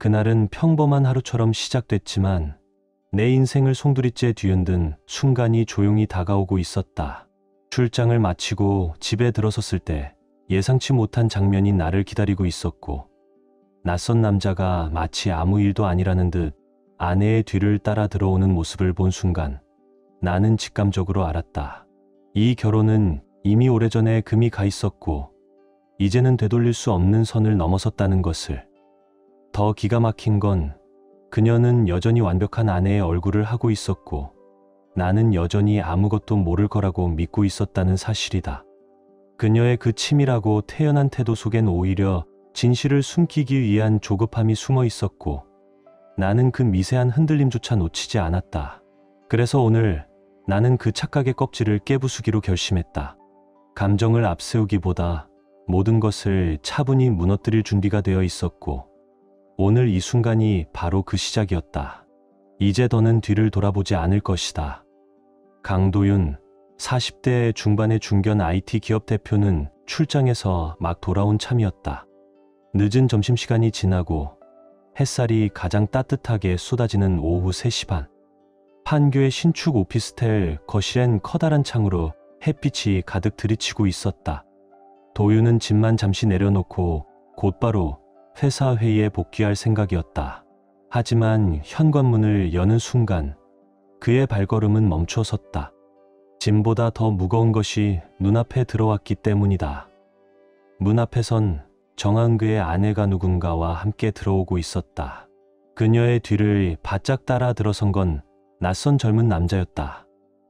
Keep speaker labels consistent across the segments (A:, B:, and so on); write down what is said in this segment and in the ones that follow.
A: 그날은 평범한 하루처럼 시작됐지만 내 인생을 송두리째 뒤흔든 순간이 조용히 다가오고 있었다. 출장을 마치고 집에 들어섰을 때 예상치 못한 장면이 나를 기다리고 있었고, 낯선 남자가 마치 아무 일도 아니라는 듯 아내의 뒤를 따라 들어오는 모습을 본 순간 나는 직감적으로 알았다. 이 결혼은 이미 오래전에 금이 가 있었고 이제는 되돌릴 수 없는 선을 넘어섰다는 것을. 더 기가 막힌 건 그녀는 여전히 완벽한 아내의 얼굴을 하고 있었고 나는 여전히 아무것도 모를 거라고 믿고 있었다는 사실이다. 그녀의 그 치밀하고 태연한 태도 속엔 오히려 진실을 숨기기 위한 조급함이 숨어 있었고 나는 그 미세한 흔들림조차 놓치지 않았다. 그래서 오늘 나는 그 착각의 껍질을 깨부수기로 결심했다. 감정을 앞세우기보다 모든 것을 차분히 무너뜨릴 준비가 되어 있었고 오늘 이 순간이 바로 그 시작이었다. 이제 더는 뒤를 돌아보지 않을 것이다. 강도윤, 40대 중반의 중견 IT 기업 대표는 출장에서 막 돌아온 참이었다. 늦은 점심시간이 지나고 햇살이 가장 따뜻하게 쏟아지는 오후 3시 반. 판교의 신축 오피스텔 거실엔 커다란 창으로 햇빛이 가득 들이치고 있었다. 도윤은 짐만 잠시 내려놓고 곧바로 회사 회의에 복귀할 생각이었다. 하지만 현관문을 여는 순간 그의 발걸음은 멈춰 섰다. 짐보다 더 무거운 것이 눈앞에 들어왔기 때문이다. 문 앞에선 정한그의 아내가 누군가와 함께 들어오고 있었다. 그녀의 뒤를 바짝 따라 들어선 건 낯선 젊은 남자였다.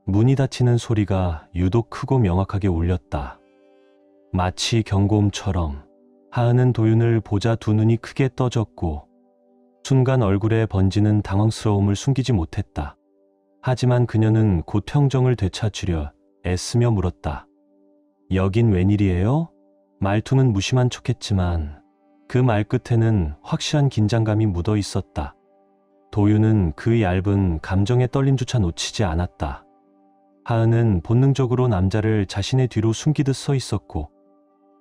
A: 문이 닫히는 소리가 유독 크고 명확하게 울렸다. 마치 경고음처럼. 하은은 도윤을 보자 두 눈이 크게 떠졌고 순간 얼굴에 번지는 당황스러움을 숨기지 못했다. 하지만 그녀는 곧 평정을 되찾으려 애쓰며 물었다. 여긴 웬일이에요? 말투는 무심한 척했지만 그 말끝에는 확실한 긴장감이 묻어 있었다. 도윤은 그 얇은 감정의 떨림조차 놓치지 않았다. 하은은 본능적으로 남자를 자신의 뒤로 숨기듯 서 있었고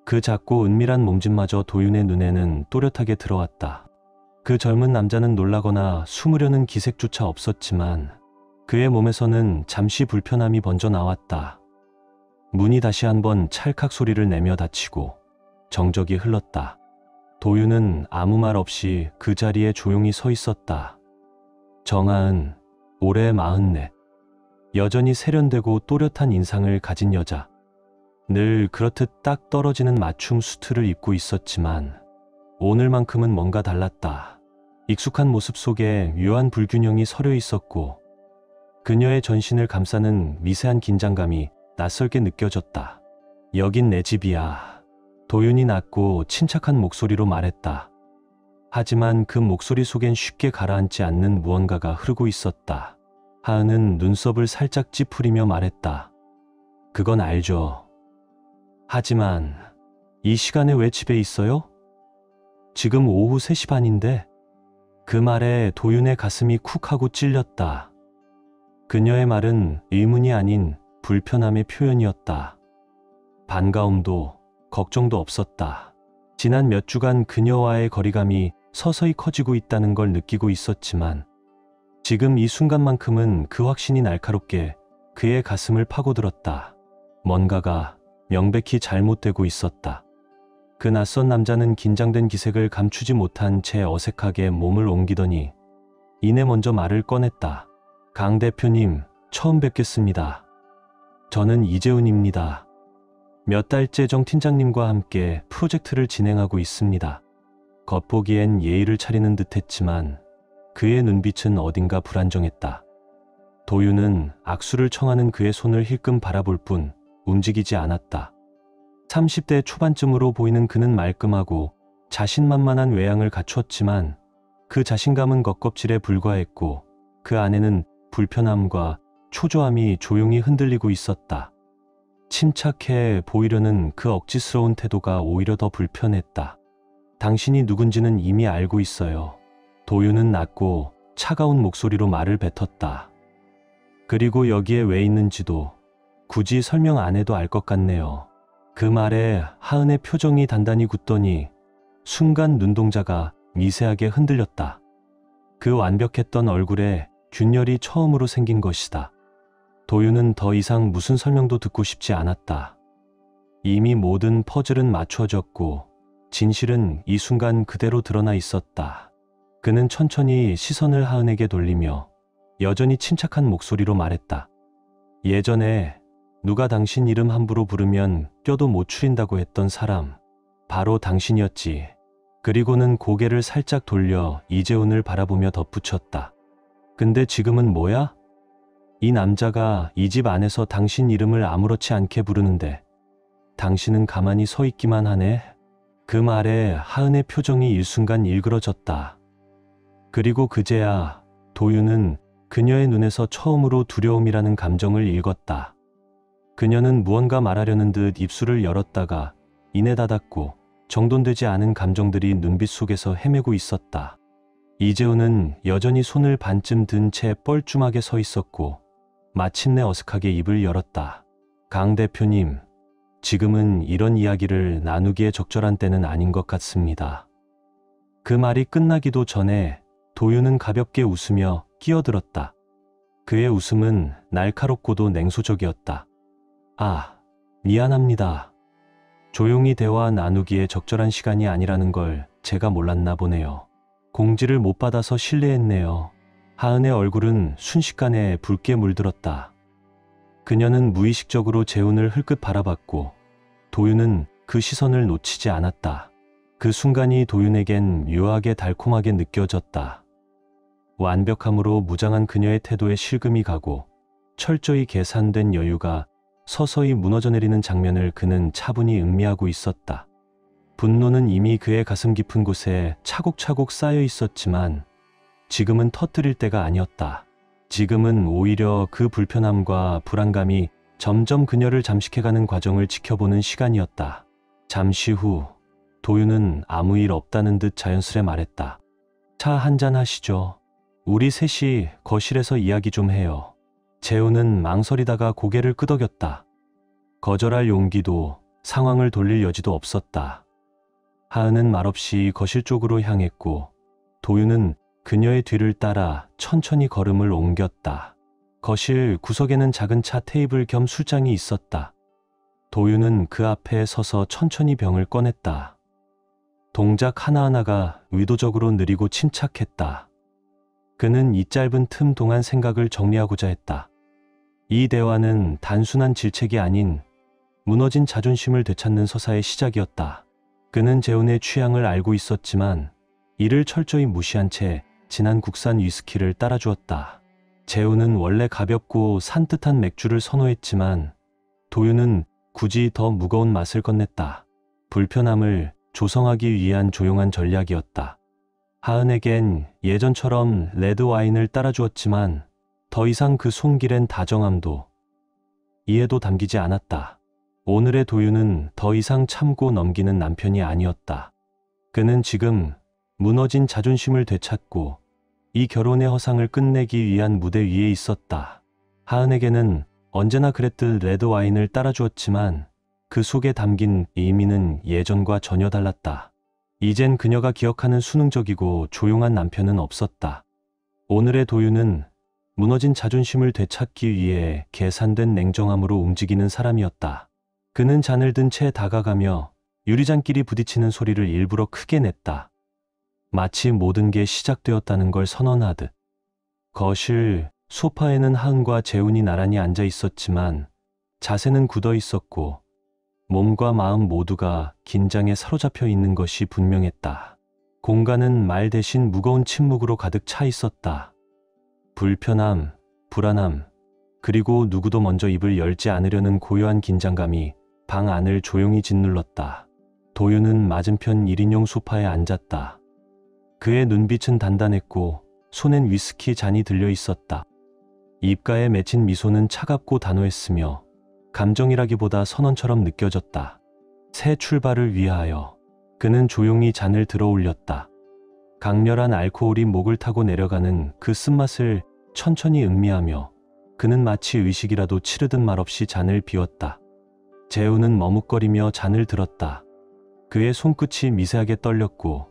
A: 그 작고 은밀한 몸짓마저 도윤의 눈에는 또렷하게 들어왔다. 그 젊은 남자는 놀라거나 숨으려는 기색조차 없었지만 그의 몸에서는 잠시 불편함이 번져 나왔다. 문이 다시 한번 찰칵 소리를 내며 닫히고 정적이 흘렀다. 도윤은 아무 말 없이 그 자리에 조용히 서 있었다. 정하은, 올해 44. 여전히 세련되고 또렷한 인상을 가진 여자. 늘 그렇듯 딱 떨어지는 맞춤 수트를 입고 있었지만 오늘만큼은 뭔가 달랐다. 익숙한 모습 속에 묘한 불균형이 서려 있었고 그녀의 전신을 감싸는 미세한 긴장감이 낯설게 느껴졌다. 여긴 내 집이야. 도윤이 낮고 침착한 목소리로 말했다. 하지만 그 목소리 속엔 쉽게 가라앉지 않는 무언가가 흐르고 있었다. 하은은 눈썹을 살짝 찌푸리며 말했다. 그건 알죠. 하지만 이 시간에 왜 집에 있어요? 지금 오후 3시 반인데. 그 말에 도윤의 가슴이 쿡 하고 찔렸다. 그녀의 말은 의문이 아닌 불편함의 표현이었다. 반가움도 걱정도 없었다. 지난 몇 주간 그녀와의 거리감이 서서히 커지고 있다는 걸 느끼고 있었지만 지금 이 순간만큼은 그 확신이 날카롭게 그의 가슴을 파고들었다. 뭔가가 명백히 잘못되고 있었다. 그 낯선 남자는 긴장된 기색을 감추지 못한 채 어색하게 몸을 옮기더니 이내 먼저 말을 꺼냈다. 강 대표님, 처음 뵙겠습니다. 저는 이재훈입니다. 몇 달째 정 팀장님과 함께 프로젝트를 진행하고 있습니다. 겉보기엔 예의를 차리는 듯했지만 그의 눈빛은 어딘가 불안정했다. 도윤은 악수를 청하는 그의 손을 힐끔 바라볼 뿐 움직이지 않았다. 30대 초반쯤으로 보이는 그는 말끔하고 자신만만한 외양을 갖추었지만 그 자신감은 겉껍질에 불과했고 그 안에는 불편함과 초조함이 조용히 흔들리고 있었다. 침착해 보이려는 그 억지스러운 태도가 오히려 더 불편했다. 당신이 누군지는 이미 알고 있어요. 도윤은 낮고 차가운 목소리로 말을 뱉었다. 그리고 여기에 왜 있는지도 굳이 설명 안 해도 알 것 같네요. 그 말에 하은의 표정이 단단히 굳더니 순간 눈동자가 미세하게 흔들렸다. 그 완벽했던 얼굴에 균열이 처음으로 생긴 것이다. 도윤은 더 이상 무슨 설명도 듣고 싶지 않았다. 이미 모든 퍼즐은 맞춰졌고 진실은 이 순간 그대로 드러나 있었다. 그는 천천히 시선을 하은에게 돌리며 여전히 침착한 목소리로 말했다. 예전에 누가 당신 이름 함부로 부르면 뼈도 못 추린다고 했던 사람, 바로 당신이었지. 그리고는 고개를 살짝 돌려 이재훈을 바라보며 덧붙였다. 근데 지금은 뭐야? 이 남자가 이 집 안에서 당신 이름을 아무렇지 않게 부르는데 당신은 가만히 서 있기만 하네. 그 말에 하은의 표정이 일순간 일그러졌다. 그리고 그제야 도윤은 그녀의 눈에서 처음으로 두려움이라는 감정을 읽었다. 그녀는 무언가 말하려는 듯 입술을 열었다가 이내 닫았고 정돈되지 않은 감정들이 눈빛 속에서 헤매고 있었다. 이재훈은 여전히 손을 반쯤 든 채 뻘쭘하게 서 있었고 마침내 어색하게 입을 열었다. 강 대표님, 지금은 이런 이야기를 나누기에 적절한 때는 아닌 것 같습니다. 그 말이 끝나기도 전에 도윤은 가볍게 웃으며 끼어들었다. 그의 웃음은 날카롭고도 냉소적이었다. 아, 미안합니다. 조용히 대화 나누기에 적절한 시간이 아니라는 걸 제가 몰랐나 보네요. 공지를 못 받아서 실례했네요. 하은의 얼굴은 순식간에 붉게 물들었다. 그녀는 무의식적으로 재훈을 흘끗 바라봤고 도윤은 그 시선을 놓치지 않았다. 그 순간이 도윤에겐 묘하게 달콤하게 느껴졌다. 완벽함으로 무장한 그녀의 태도에 실금이 가고 철저히 계산된 여유가 서서히 무너져 내리는 장면을 그는 차분히 음미하고 있었다. 분노는 이미 그의 가슴 깊은 곳에 차곡차곡 쌓여 있었지만 지금은 터뜨릴 때가 아니었다. 지금은 오히려 그 불편함과 불안감이 점점 그녀를 잠식해가는 과정을 지켜보는 시간이었다. 잠시 후 도윤은 아무 일 없다는 듯 자연스레 말했다. 차 한잔 하시죠. 우리 셋이 거실에서 이야기 좀 해요. 재훈은 망설이다가 고개를 끄덕였다. 거절할 용기도 상황을 돌릴 여지도 없었다. 하은은 말없이 거실 쪽으로 향했고 도윤은 그녀의 뒤를 따라 천천히 걸음을 옮겼다. 거실 구석에는 작은 차 테이블 겸 술장이 있었다. 도윤은 그 앞에 서서 천천히 병을 꺼냈다. 동작 하나하나가 의도적으로 느리고 침착했다. 그는 이 짧은 틈 동안 생각을 정리하고자 했다. 이 대화는 단순한 질책이 아닌 무너진 자존심을 되찾는 서사의 시작이었다. 그는 재훈의 취향을 알고 있었지만 이를 철저히 무시한 채 진한 국산 위스키를 따라주었다. 재훈은 원래 가볍고 산뜻한 맥주를 선호했지만 도윤은 굳이 더 무거운 맛을 건넸다. 불편함을 조성하기 위한 조용한 전략이었다. 하은에겐 예전처럼 레드 와인을 따라주었지만 더 이상 그 손길엔 다정함도 이해도 담기지 않았다. 오늘의 도윤은 더 이상 참고 넘기는 남편이 아니었다. 그는 지금 무너진 자존심을 되찾고 이 결혼의 허상을 끝내기 위한 무대 위에 있었다. 하은에게는 언제나 그랬듯 레드 와인을 따라주었지만 그 속에 담긴 의미는 예전과 전혀 달랐다. 이젠 그녀가 기억하는 순응적이고 조용한 남편은 없었다. 오늘의 도윤은 무너진 자존심을 되찾기 위해 계산된 냉정함으로 움직이는 사람이었다. 그는 잔을 든 채 다가가며 유리잔끼리 부딪히는 소리를 일부러 크게 냈다. 마치 모든 게 시작되었다는 걸 선언하듯. 거실 소파에는 하은과 재훈이 나란히 앉아 있었지만 자세는 굳어 있었고 몸과 마음 모두가 긴장에 사로잡혀 있는 것이 분명했다. 공간은 말 대신 무거운 침묵으로 가득 차 있었다. 불편함, 불안함, 그리고 누구도 먼저 입을 열지 않으려는 고요한 긴장감이 방 안을 조용히 짓눌렀다. 도윤은 맞은편 1인용 소파에 앉았다. 그의 눈빛은 단단했고 손엔 위스키 잔이 들려 있었다. 입가에 맺힌 미소는 차갑고 단호했으며 감정이라기보다 선언처럼 느껴졌다. 새 출발을 위하여 그는 조용히 잔을 들어 올렸다. 강렬한 알코올이 목을 타고 내려가는 그 쓴맛을 천천히 음미하며 그는 마치 의식이라도 치르듯 말없이 잔을 비웠다. 재훈은 머뭇거리며 잔을 들었다. 그의 손끝이 미세하게 떨렸고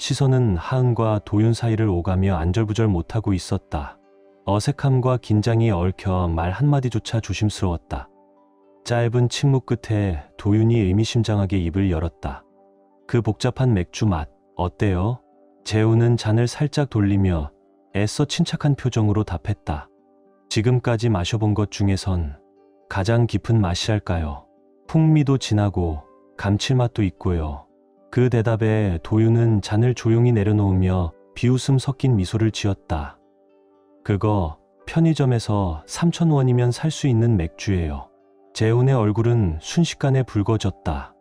A: 시선은 하은과 도윤 사이를 오가며 안절부절 못하고 있었다. 어색함과 긴장이 얽혀 말 한마디조차 조심스러웠다. 짧은 침묵 끝에 도윤이 의미심장하게 입을 열었다. 그 복잡한 맥주 맛, 어때요? 재우는 잔을 살짝 돌리며 애써 침착한 표정으로 답했다. 지금까지 마셔본 것 중에선 가장 깊은 맛이랄까요. 풍미도 진하고 감칠맛도 있고요. 그 대답에 도윤은 잔을 조용히 내려놓으며 비웃음 섞인 미소를 지었다. 그거 편의점에서 3,000원이면 살 수 있는 맥주예요. 재훈의 얼굴은 순식간에 붉어졌다.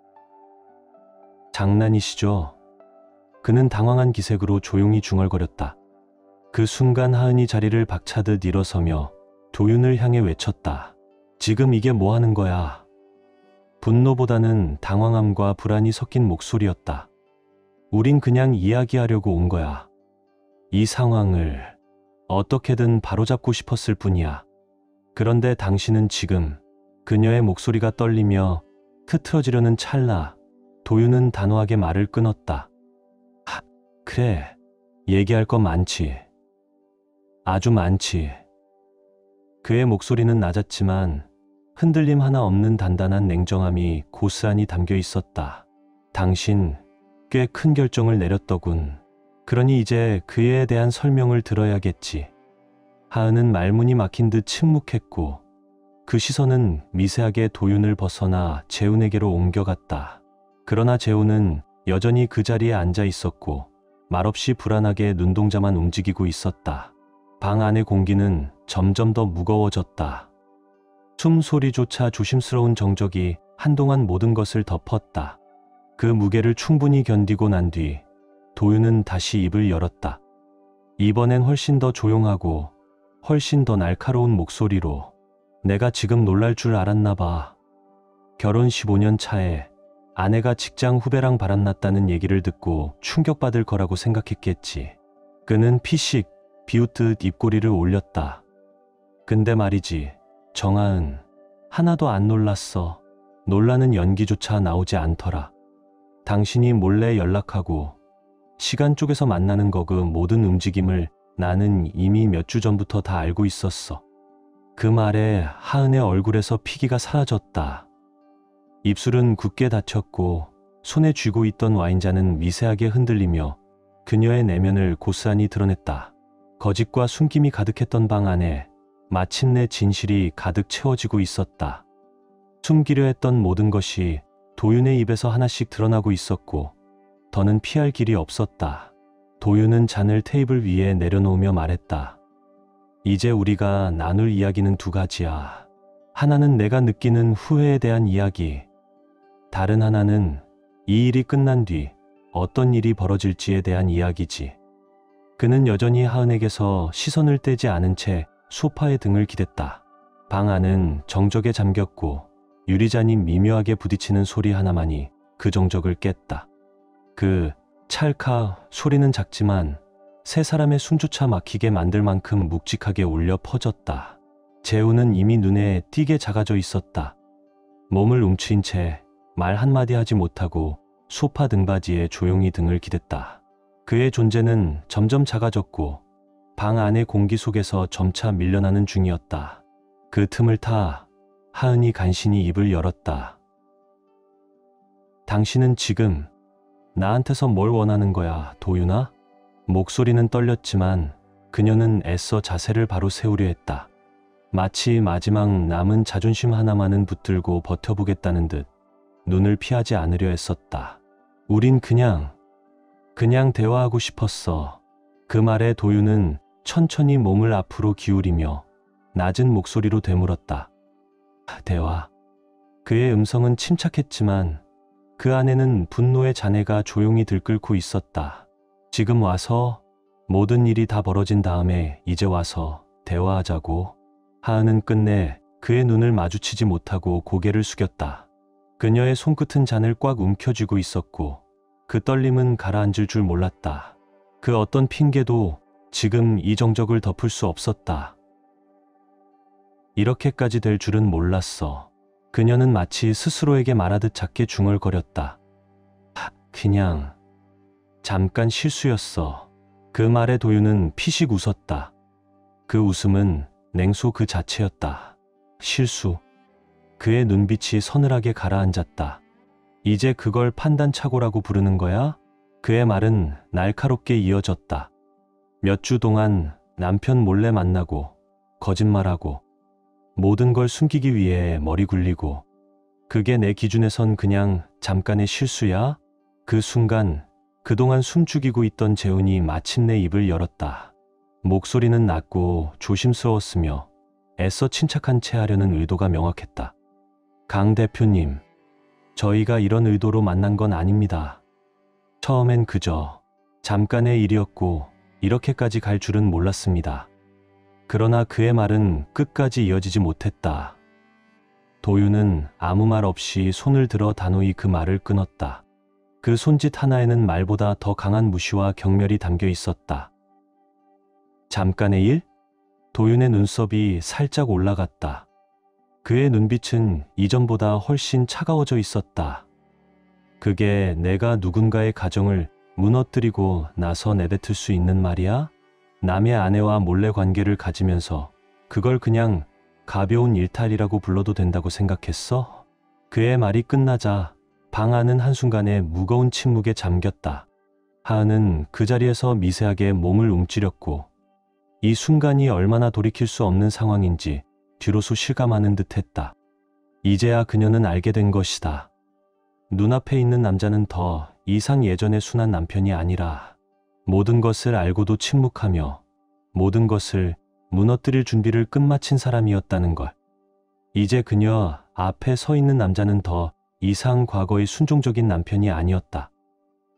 A: 장난이시죠? 그는 당황한 기색으로 조용히 중얼거렸다. 그 순간 하은이 자리를 박차듯 일어서며 도윤을 향해 외쳤다. 지금 이게 뭐 하는 거야? 분노보다는 당황함과 불안이 섞인 목소리였다. 우린 그냥 이야기하려고 온 거야. 이 상황을 어떻게든 바로잡고 싶었을 뿐이야. 그런데 당신은 지금 그녀의 목소리가 떨리며 흐트러지려는 찰나 도윤은 단호하게 말을 끊었다. 그래, 얘기할 건 많지. 아주 많지. 그의 목소리는 낮았지만 흔들림 하나 없는 단단한 냉정함이 고스란히 담겨 있었다. 당신 꽤 큰 결정을 내렸더군. 그러니 이제 그에 대한 설명을 들어야겠지. 하은은 말문이 막힌 듯 침묵했고 그 시선은 미세하게 도윤을 벗어나 재훈에게로 옮겨갔다. 그러나 재훈은 여전히 그 자리에 앉아 있었고 말없이 불안하게 눈동자만 움직이고 있었다. 방 안의 공기는 점점 더 무거워졌다. 숨소리조차 조심스러운 정적이 한동안 모든 것을 덮었다. 그 무게를 충분히 견디고 난 뒤 도윤은 다시 입을 열었다. 이번엔 훨씬 더 조용하고 훨씬 더 날카로운 목소리로 내가 지금 놀랄 줄 알았나 봐. 결혼 15년 차에 아내가 직장 후배랑 바람났다는 얘기를 듣고 충격받을 거라고 생각했겠지. 그는 피식 비웃듯 입꼬리를 올렸다. 근데 말이지, 정하은, 하나도 안 놀랐어. 놀라는 연기조차 나오지 않더라. 당신이 몰래 연락하고 시간 쪽에서 만나는 거 그 모든 움직임을 나는 이미 몇 주 전부터 다 알고 있었어. 그 말에 하은의 얼굴에서 피기가 사라졌다. 입술은 굳게 닫혔고 손에 쥐고 있던 와인잔은 미세하게 흔들리며 그녀의 내면을 고스란히 드러냈다. 거짓과 숨김이 가득했던 방 안에 마침내 진실이 가득 채워지고 있었다. 숨기려 했던 모든 것이 도윤의 입에서 하나씩 드러나고 있었고 더는 피할 길이 없었다. 도윤은 잔을 테이블 위에 내려놓으며 말했다. 이제 우리가 나눌 이야기는 두 가지야. 하나는 내가 느끼는 후회에 대한 이야기. 다른 하나는 이 일이 끝난 뒤 어떤 일이 벌어질지에 대한 이야기지. 그는 여전히 하은에게서 시선을 떼지 않은 채 소파에 등을 기댔다. 방 안은 정적에 잠겼고 유리잔이 미묘하게 부딪히는 소리 하나만이 그 정적을 깼다. 그 찰칵 소리는 작지만 세 사람의 숨조차 막히게 만들 만큼 묵직하게 울려 퍼졌다. 재훈은 이미 눈에 띄게 작아져 있었다. 몸을 움츠린 채 말 한마디 하지 못하고 소파 등받이에 조용히 등을 기댔다. 그의 존재는 점점 작아졌고 방 안의 공기 속에서 점차 밀려나는 중이었다. 그 틈을 타 하은이 간신히 입을 열었다. 당신은 지금 나한테서 뭘 원하는 거야, 도윤아? 목소리는 떨렸지만 그녀는 애써 자세를 바로 세우려 했다. 마치 마지막 남은 자존심 하나만은 붙들고 버텨보겠다는 듯 눈을 피하지 않으려 했었다. 우린 그냥 대화하고 싶었어. 그 말에 도윤은 천천히 몸을 앞으로 기울이며 낮은 목소리로 되물었다. 대화. 그의 음성은 침착했지만 그 안에는 분노의 잔해가 조용히 들끓고 있었다. 지금 와서 모든 일이 다 벌어진 다음에 이제 와서 대화하자고. 하은은 끝내 그의 눈을 마주치지 못하고 고개를 숙였다. 그녀의 손끝은 잔을 꽉 움켜쥐고 있었고 그 떨림은 가라앉을 줄 몰랐다. 그 어떤 핑계도 지금 이 정적을 덮을 수 없었다. 이렇게까지 될 줄은 몰랐어. 그녀는 마치 스스로에게 말하듯 작게 중얼거렸다. 그냥 잠깐 실수였어. 그 말에 도윤은 피식 웃었다. 그 웃음은 냉소 그 자체였다. 실수. 그의 눈빛이 서늘하게 가라앉았다. 이제 그걸 판단착오라고 부르는 거야? 그의 말은 날카롭게 이어졌다. 몇 주 동안 남편 몰래 만나고 거짓말하고 모든 걸 숨기기 위해 머리 굴리고 그게 내 기준에선 그냥 잠깐의 실수야? 그 순간 그동안 숨죽이고 있던 재훈이 마침내 입을 열었다. 목소리는 낮고 조심스러웠으며 애써 침착한 채 하려는 의도가 명확했다. 강 대표님, 저희가 이런 의도로 만난 건 아닙니다. 처음엔 그저 잠깐의 일이었고 이렇게까지 갈 줄은 몰랐습니다. 그러나 그의 말은 끝까지 이어지지 못했다. 도윤은 아무 말 없이 손을 들어 단호히 그 말을 끊었다. 그 손짓 하나에는 말보다 더 강한 무시와 경멸이 담겨 있었다. 잠깐의 일? 도윤의 눈썹이 살짝 올라갔다. 그의 눈빛은 이전보다 훨씬 차가워져 있었다. 그게 내가 누군가의 가정을 무너뜨리고 나서 내뱉을 수 있는 말이야? 남의 아내와 몰래 관계를 가지면서 그걸 그냥 가벼운 일탈이라고 불러도 된다고 생각했어? 그의 말이 끝나자 방 안은 한순간에 무거운 침묵에 잠겼다. 하은은 그 자리에서 미세하게 몸을 움츠렸고 이 순간이 얼마나 돌이킬 수 없는 상황인지 뒤로서 실감하는 듯했다. 이제야 그녀는 알게 된 것이다. 눈앞에 있는 남자는 더 이상 예전의 순한 남편이 아니라 모든 것을 알고도 침묵하며 모든 것을 무너뜨릴 준비를 끝마친 사람이었다는 걸. 이제 그녀 앞에 서 있는 남자는 더 이상 과거의 순종적인 남편이 아니었다.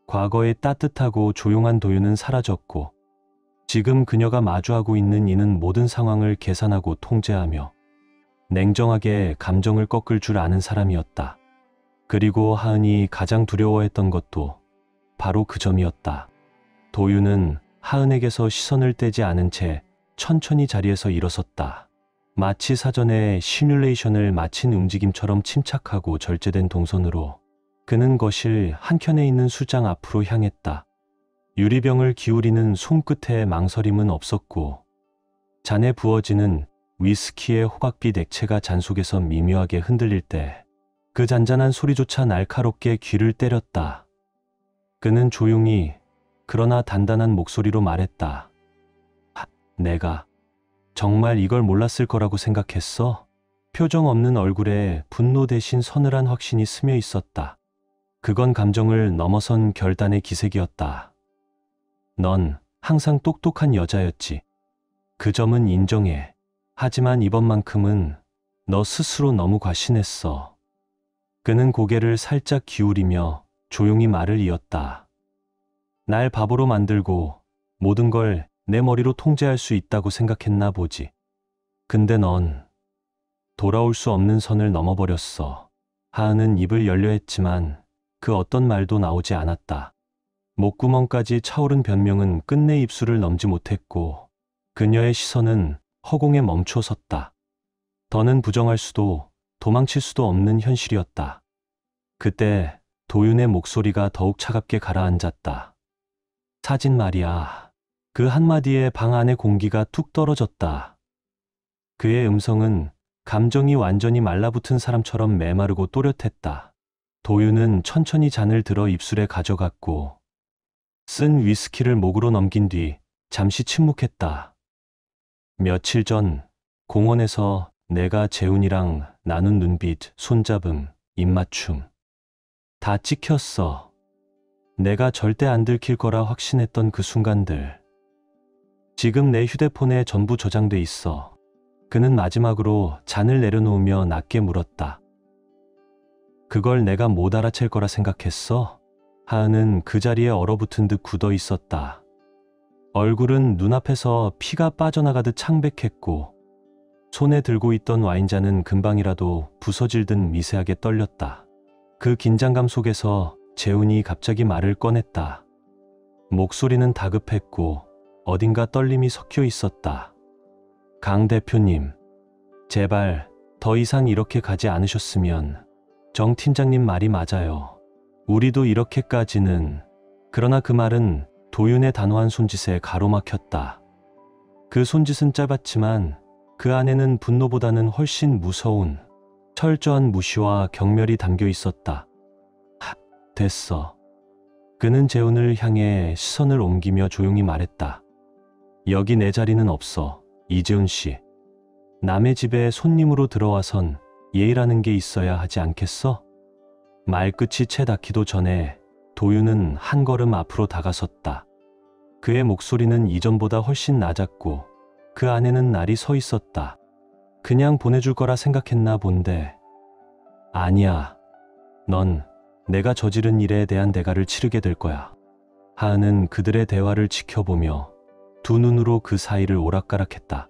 A: 과거의 따뜻하고 조용한 도윤은 사라졌고 지금 그녀가 마주하고 있는 이는 모든 상황을 계산하고 통제하며 냉정하게 감정을 꺾을 줄 아는 사람이었다. 그리고 하은이 가장 두려워했던 것도 바로 그 점이었다. 도윤은 하은에게서 시선을 떼지 않은 채 천천히 자리에서 일어섰다. 마치 사전에 시뮬레이션을 마친 움직임처럼 침착하고 절제된 동선으로 그는 거실 한켠에 있는 수장 앞으로 향했다. 유리병을 기울이는 손끝에 망설임은 없었고 잔에 부어지는 위스키의 호각빛 액체가 잔 속에서 미묘하게 흔들릴 때 그 잔잔한 소리조차 날카롭게 귀를 때렸다. 그는 조용히 그러나 단단한 목소리로 말했다. 내가 정말 이걸 몰랐을 거라고 생각했어? 표정 없는 얼굴에 분노 대신 서늘한 확신이 스며 있었다. 그건 감정을 넘어선 결단의 기색이었다. 넌 항상 똑똑한 여자였지. 그 점은 인정해. 하지만 이번만큼은 너 스스로 너무 과신했어. 그는 고개를 살짝 기울이며 조용히 말을 이었다. 날 바보로 만들고 모든 걸 내 머리로 통제할 수 있다고 생각했나 보지. 근데 넌 돌아올 수 없는 선을 넘어버렸어. 하은은 입을 열려 했지만 그 어떤 말도 나오지 않았다. 목구멍까지 차오른 변명은 끝내 입술을 넘지 못했고 그녀의 시선은 허공에 멈춰 섰다. 더는 부정할 수도 도망칠 수도 없는 현실이었다. 그때 도윤의 목소리가 더욱 차갑게 가라앉았다. 사진 말이야. 그 한마디에 방 안의 공기가 툭 떨어졌다. 그의 음성은 감정이 완전히 말라붙은 사람처럼 메마르고 또렷했다. 도윤은 천천히 잔을 들어 입술에 가져갔고 쓴 위스키를 목으로 넘긴 뒤 잠시 침묵했다. 며칠 전 공원에서 내가 재훈이랑 나눈 눈빛, 손잡음, 입맞춤 다 찍혔어. 내가 절대 안 들킬 거라 확신했던 그 순간들. 지금 내 휴대폰에 전부 저장돼 있어. 그는 마지막으로 잔을 내려놓으며 낮게 물었다. 그걸 내가 못 알아챌 거라 생각했어? 하은은 그 자리에 얼어붙은 듯 굳어 있었다. 얼굴은 눈앞에서 피가 빠져나가듯 창백했고 손에 들고 있던 와인잔은 금방이라도 부서질 듯 미세하게 떨렸다. 그 긴장감 속에서 재훈이 갑자기 말을 꺼냈다. 목소리는 다급했고 어딘가 떨림이 섞여 있었다. 강 대표님, 제발 더 이상 이렇게 가지 않으셨으면. 정 팀장님 말이 맞아요. 우리도 이렇게까지는. 그러나 그 말은 도윤의 단호한 손짓에 가로막혔다. 그 손짓은 짧았지만 그 안에는 분노보다는 훨씬 무서운 철저한 무시와 경멸이 담겨 있었다. 됐어. 그는 재훈을 향해 시선을 옮기며 조용히 말했다. 여기 내 자리는 없어, 이재훈 씨. 남의 집에 손님으로 들어와선 예의라는 게 있어야 하지 않겠어? 말끝이 채 닿기도 전에 도윤은 한 걸음 앞으로 다가섰다. 그의 목소리는 이전보다 훨씬 낮았고 그 안에는 날이 서 있었다. 그냥 보내줄 거라 생각했나 본데. 아니야. 넌 내가 저지른 일에 대한 대가를 치르게 될 거야. 하은은 그들의 대화를 지켜보며 두 눈으로 그 사이를 오락가락했다.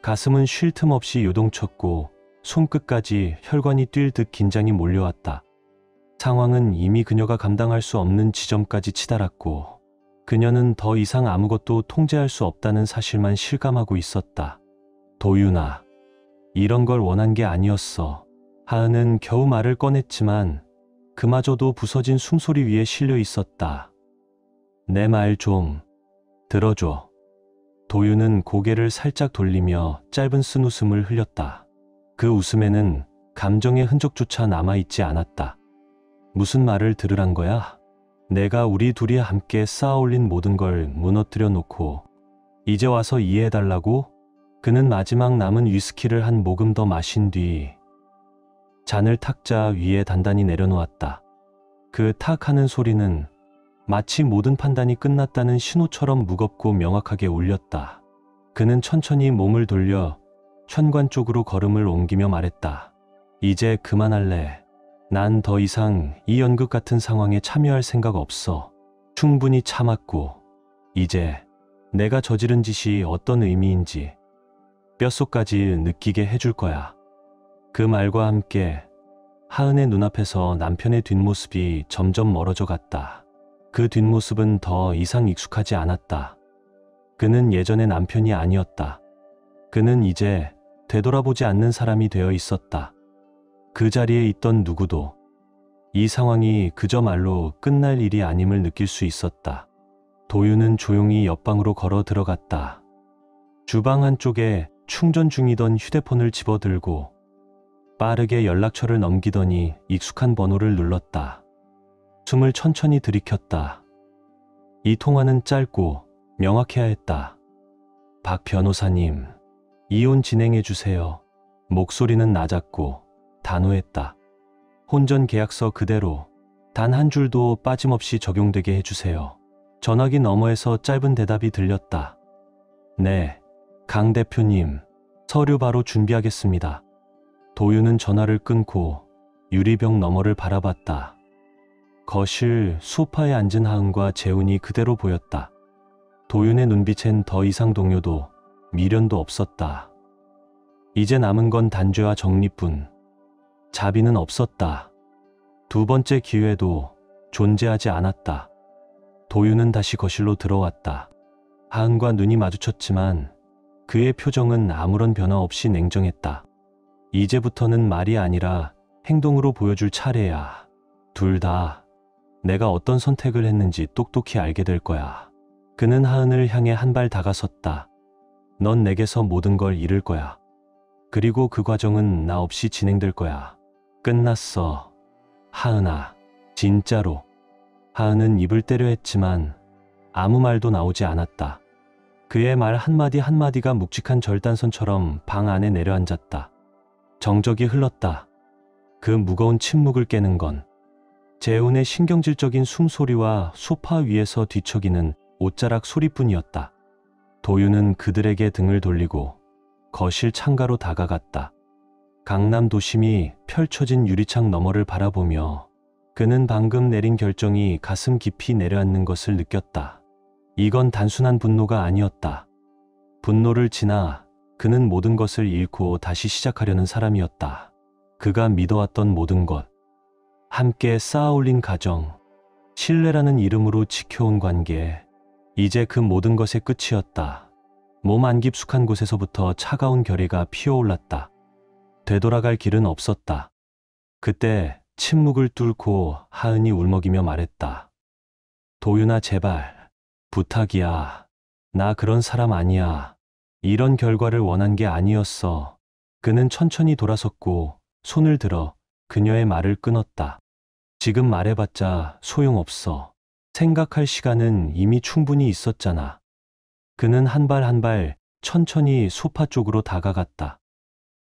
A: 가슴은 쉴 틈 없이 요동쳤고 손끝까지 혈관이 뛸 듯 긴장이 몰려왔다. 상황은 이미 그녀가 감당할 수 없는 지점까지 치달았고 그녀는 더 이상 아무것도 통제할 수 없다는 사실만 실감하고 있었다. 도윤아, 이런 걸 원한 게 아니었어. 하은은 겨우 말을 꺼냈지만 그마저도 부서진 숨소리 위에 실려 있었다. 내 말 좀 들어줘. 도윤은 고개를 살짝 돌리며 짧은 쓴웃음을 흘렸다. 그 웃음에는 감정의 흔적조차 남아있지 않았다. 무슨 말을 들으란 거야? 내가 우리 둘이 함께 쌓아올린 모든 걸 무너뜨려 놓고 이제 와서 이해해달라고? 그는 마지막 남은 위스키를 한 모금 더 마신 뒤 잔을 탁자 위에 단단히 내려놓았다. 그 탁 하는 소리는 마치 모든 판단이 끝났다는 신호처럼 무겁고 명확하게 울렸다. 그는 천천히 몸을 돌려 현관 쪽으로 걸음을 옮기며 말했다. 이제 그만할래. 난 더 이상 이 연극 같은 상황에 참여할 생각 없어. 충분히 참았고 이제 내가 저지른 짓이 어떤 의미인지 뼛속까지 느끼게 해줄 거야. 그 말과 함께 하은의 눈앞에서 남편의 뒷모습이 점점 멀어져 갔다. 그 뒷모습은 더 이상 익숙하지 않았다. 그는 예전의 남편이 아니었다. 그는 이제 되돌아보지 않는 사람이 되어 있었다. 그 자리에 있던 누구도 이 상황이 그저 말로 끝날 일이 아님을 느낄 수 있었다. 도윤은 조용히 옆방으로 걸어 들어갔다. 주방 한쪽에 충전 중이던 휴대폰을 집어들고 빠르게 연락처를 넘기더니 익숙한 번호를 눌렀다. 숨을 천천히 들이켰다. 이 통화는 짧고 명확해야 했다. 박 변호사님, 이혼 진행해 주세요. 목소리는 낮았고 단호했다. 혼전 계약서 그대로 단 한 줄도 빠짐없이 적용되게 해주세요. 전화기 너머에서 짧은 대답이 들렸다. 네, 강 대표님, 서류 바로 준비하겠습니다. 도윤은 전화를 끊고 유리병 너머를 바라봤다. 거실 소파에 앉은 하은과 재훈이 그대로 보였다. 도윤의 눈빛엔 더 이상 동요도 미련도 없었다. 이제 남은 건 단죄와 정리뿐. 자비는 없었다. 두 번째 기회도 존재하지 않았다. 도윤은 다시 거실로 들어왔다. 하은과 눈이 마주쳤지만 그의 표정은 아무런 변화 없이 냉정했다. 이제부터는 말이 아니라 행동으로 보여줄 차례야. 둘 다 내가 어떤 선택을 했는지 똑똑히 알게 될 거야. 그는 하은을 향해 한 발 다가섰다. 넌 내게서 모든 걸 잃을 거야. 그리고 그 과정은 나 없이 진행될 거야. 끝났어. 하은아, 진짜로. 하은은 입을 때려 했지만 아무 말도 나오지 않았다. 그의 말 한마디 한마디가 묵직한 절단선처럼 방 안에 내려앉았다. 정적이 흘렀다. 그 무거운 침묵을 깨는 건 재훈의 신경질적인 숨소리와 소파 위에서 뒤척이는 옷자락 소리뿐이었다. 도윤은 그들에게 등을 돌리고 거실 창가로 다가갔다. 강남 도심이 펼쳐진 유리창 너머를 바라보며 그는 방금 내린 결정이 가슴 깊이 내려앉는 것을 느꼈다. 이건 단순한 분노가 아니었다. 분노를 지나 그는 모든 것을 잃고 다시 시작하려는 사람이었다. 그가 믿어왔던 모든 것, 함께 쌓아올린 가정, 신뢰라는 이름으로 지켜온 관계, 이제 그 모든 것의 끝이었다. 몸 안 깊숙한 곳에서부터 차가운 결의가 피어올랐다. 되돌아갈 길은 없었다. 그때 침묵을 뚫고 하은이 울먹이며 말했다. 도윤아, 제발. 부탁이야. 나 그런 사람 아니야. 이런 결과를 원한 게 아니었어. 그는 천천히 돌아섰고 손을 들어 그녀의 말을 끊었다. 지금 말해봤자 소용없어. 생각할 시간은 이미 충분히 있었잖아. 그는 한 발 한 발 천천히 소파 쪽으로 다가갔다.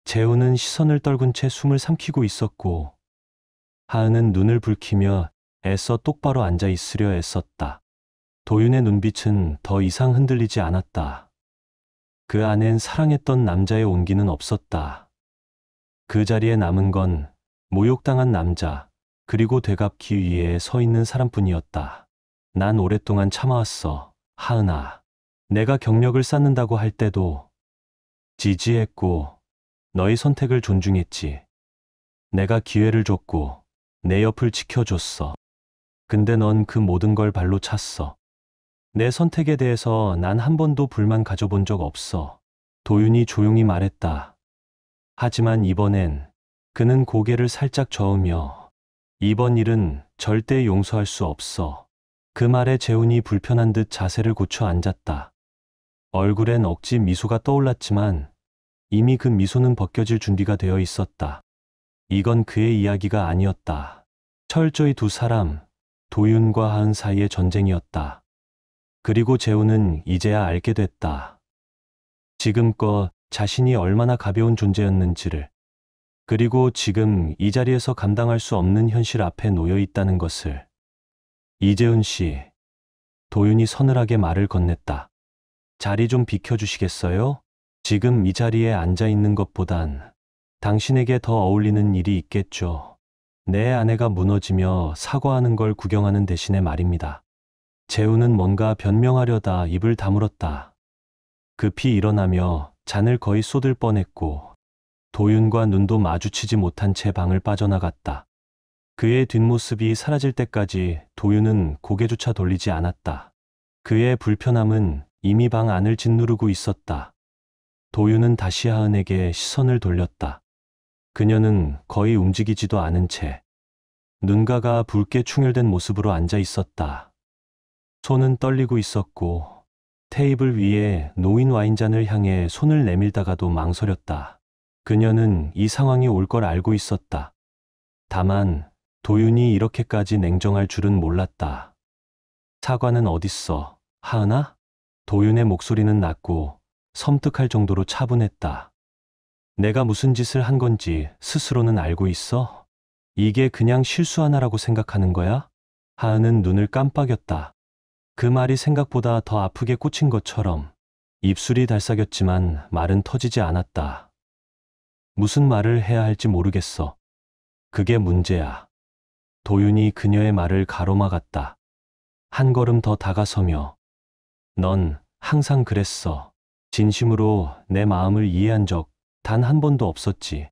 A: 재우는 시선을 떨군 채 숨을 삼키고 있었고, 하은은 눈을 붉히며 애써 똑바로 앉아 있으려 애썼다. 도윤의 눈빛은 더 이상 흔들리지 않았다. 그 안엔 사랑했던 남자의 온기는 없었다. 그 자리에 남은 건 모욕당한 남자, 그리고 되갚기 위해 서 있는 사람뿐이었다. 난 오랫동안 참아왔어, 하은아. 내가 경력을 쌓는다고 할 때도 지지했고 너의 선택을 존중했지. 내가 기회를 줬고 내 옆을 지켜줬어. 근데 넌 그 모든 걸 발로 찼어. 내 선택에 대해서 난 한 번도 불만 가져본 적 없어. 도윤이 조용히 말했다. 하지만 이번엔 그는 고개를 살짝 저으며 이번 일은 절대 용서할 수 없어. 그 말에 재훈이 불편한 듯 자세를 고쳐 앉았다. 얼굴엔 억지 미소가 떠올랐지만 이미 그 미소는 벗겨질 준비가 되어 있었다. 이건 그의 이야기가 아니었다. 철저히 두 사람, 도윤과 하은 사이의 전쟁이었다. 그리고 재훈은 이제야 알게 됐다. 지금껏 자신이 얼마나 가벼운 존재였는지를, 그리고 지금 이 자리에서 감당할 수 없는 현실 앞에 놓여 있다는 것을. 이재훈 씨, 도윤이 서늘하게 말을 건넸다. 자리 좀 비켜주시겠어요? 지금 이 자리에 앉아 있는 것보단 당신에게 더 어울리는 일이 있겠죠. 내 아내가 무너지며 사과하는 걸 구경하는 대신에 말입니다. 재훈은 뭔가 변명하려다 입을 다물었다. 급히 일어나며 잔을 거의 쏟을 뻔했고 도윤과 눈도 마주치지 못한 채 방을 빠져나갔다. 그의 뒷모습이 사라질 때까지 도윤은 고개조차 돌리지 않았다. 그의 불편함은 이미 방 안을 짓누르고 있었다. 도윤은 다시 하은에게 시선을 돌렸다. 그녀는 거의 움직이지도 않은 채 눈가가 붉게 충혈된 모습으로 앉아 있었다. 손은 떨리고 있었고 테이블 위에 놓인 와인잔을 향해 손을 내밀다가도 망설였다. 그녀는 이 상황이 올 걸 알고 있었다. 다만 도윤이 이렇게까지 냉정할 줄은 몰랐다. 사과는 어딨어, 하은아? 도윤의 목소리는 낮고 섬뜩할 정도로 차분했다. 내가 무슨 짓을 한 건지 스스로는 알고 있어? 이게 그냥 실수 하나라고 생각하는 거야? 하은은 눈을 깜빡였다. 그 말이 생각보다 더 아프게 꽂힌 것처럼 입술이 달싹였지만 말은 터지지 않았다. 무슨 말을 해야 할지 모르겠어. 그게 문제야. 도윤이 그녀의 말을 가로막았다. 한 걸음 더 다가서며 넌 항상 그랬어. 진심으로 내 마음을 이해한 적 단 한 번도 없었지.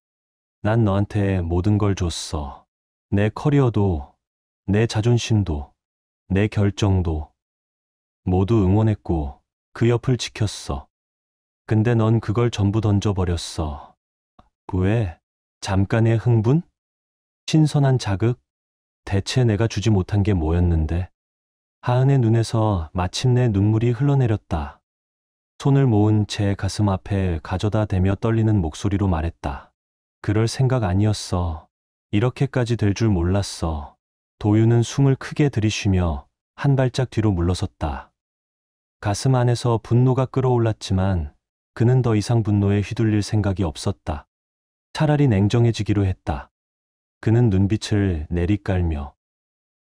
A: 난 너한테 모든 걸 줬어. 내 커리어도, 내 자존심도, 내 결정도 모두 응원했고 그 옆을 지켰어. 근데 넌 그걸 전부 던져버렸어. 왜? 잠깐의 흥분? 신선한 자극? 대체 내가 주지 못한 게 뭐였는데? 하은의 눈에서 마침내 눈물이 흘러내렸다. 손을 모은 채 가슴 앞에 가져다 대며 떨리는 목소리로 말했다. 그럴 생각 아니었어. 이렇게까지 될 줄 몰랐어. 도윤은 숨을 크게 들이쉬며 한 발짝 뒤로 물러섰다. 가슴 안에서 분노가 끓어올랐지만 그는 더 이상 분노에 휘둘릴 생각이 없었다. 차라리 냉정해지기로 했다. 그는 눈빛을 내리깔며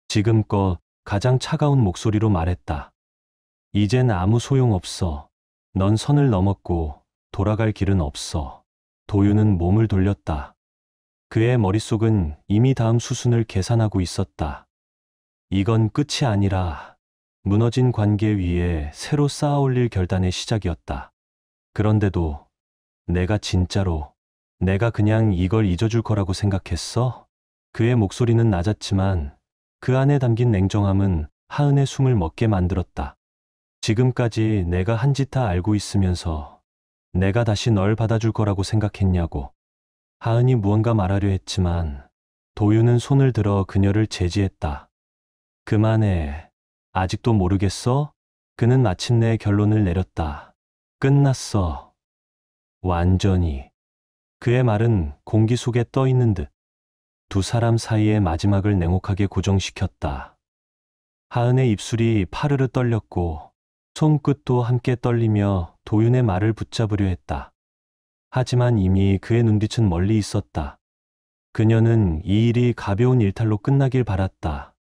A: 지금껏 가장 차가운 목소리로 말했다. 이젠 아무 소용없어. 넌 선을 넘었고 돌아갈 길은 없어. 도윤은 몸을 돌렸다. 그의 머릿속은 이미 다음 수순을 계산하고 있었다. 이건 끝이 아니라 무너진 관계 위에 새로 쌓아 올릴 결단의 시작이었다. 그런데도 내가 진짜로 내가 그냥 이걸 잊어줄 거라고 생각했어? 그의 목소리는 낮았지만 그 안에 담긴 냉정함은 하은의 숨을 멎게 만들었다. 지금까지 내가 한 짓 다 알고 있으면서 내가 다시 널 받아줄 거라고 생각했냐고. 하은이 무언가 말하려 했지만 도윤은 손을 들어 그녀를 제지했다. 그만해. 아직도 모르겠어? 그는 마침내 결론을 내렸다. 끝났어. 완전히. 그의 말은 공기 속에 떠 있는 듯 두 사람 사이의 마지막을 냉혹하게 고정시켰다. 하은의 입술이 파르르 떨렸고 손끝도 함께 떨리며 도윤의 말을 붙잡으려 했다. 하지만 이미 그의 눈빛은 멀리 있었다. 그녀는 이 일이 가벼운 일탈로 끝나길 바랐다.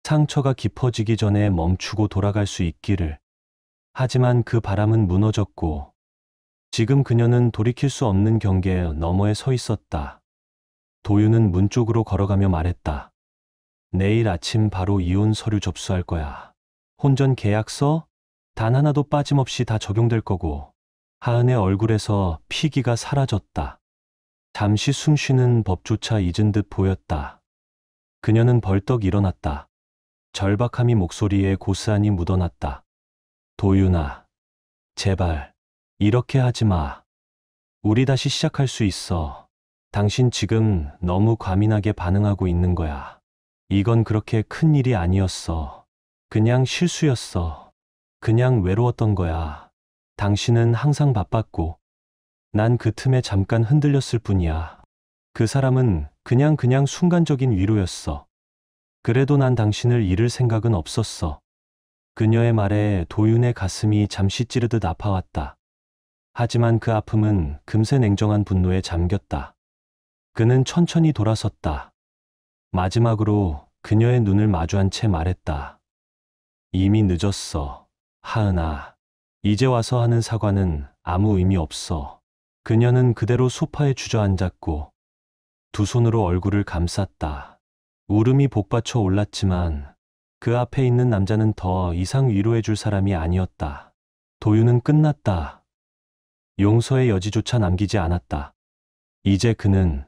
A: 상처가 깊어지기 전에 멈추고 돌아갈 수 있기를. 하지만 그 바람은 무너졌고 지금 그녀는 돌이킬 수 없는 경계 너머에 서 있었다. 도윤은 문 쪽으로 걸어가며 말했다. 내일 아침 바로 이혼 서류 접수할 거야. 혼전 계약서? 단 하나도 빠짐없이 다 적용될 거고. 하은의 얼굴에서 피기가 사라졌다. 잠시 숨쉬는 법조차 잊은 듯 보였다. 그녀는 벌떡 일어났다. 절박함이 목소리에 고스란히 묻어났다. 도윤아, 제발 이렇게 하지 마. 우리 다시 시작할 수 있어. 당신 지금 너무 과민하게 반응하고 있는 거야. 이건 그렇게 큰 일이 아니었어. 그냥 실수였어. 그냥 외로웠던 거야. 당신은 항상 바빴고 난 그 틈에 잠깐 흔들렸을 뿐이야. 그 사람은 그냥 순간적인 위로였어. 그래도 난 당신을 잃을 생각은 없었어. 그녀의 말에 도윤의 가슴이 잠시 찌르듯 아파왔다. 하지만 그 아픔은 금세 냉정한 분노에 잠겼다. 그는 천천히 돌아섰다. 마지막으로 그녀의 눈을 마주한 채 말했다. 이미 늦었어. 하은아. 이제 와서 하는 사과는 아무 의미 없어. 그녀는 그대로 소파에 주저앉았고 두 손으로 얼굴을 감쌌다. 울음이 복받쳐 올랐지만 그 앞에 있는 남자는 더 이상 위로해 줄 사람이 아니었다. 도윤은 끝났다. 용서의 여지조차 남기지 않았다. 이제 그는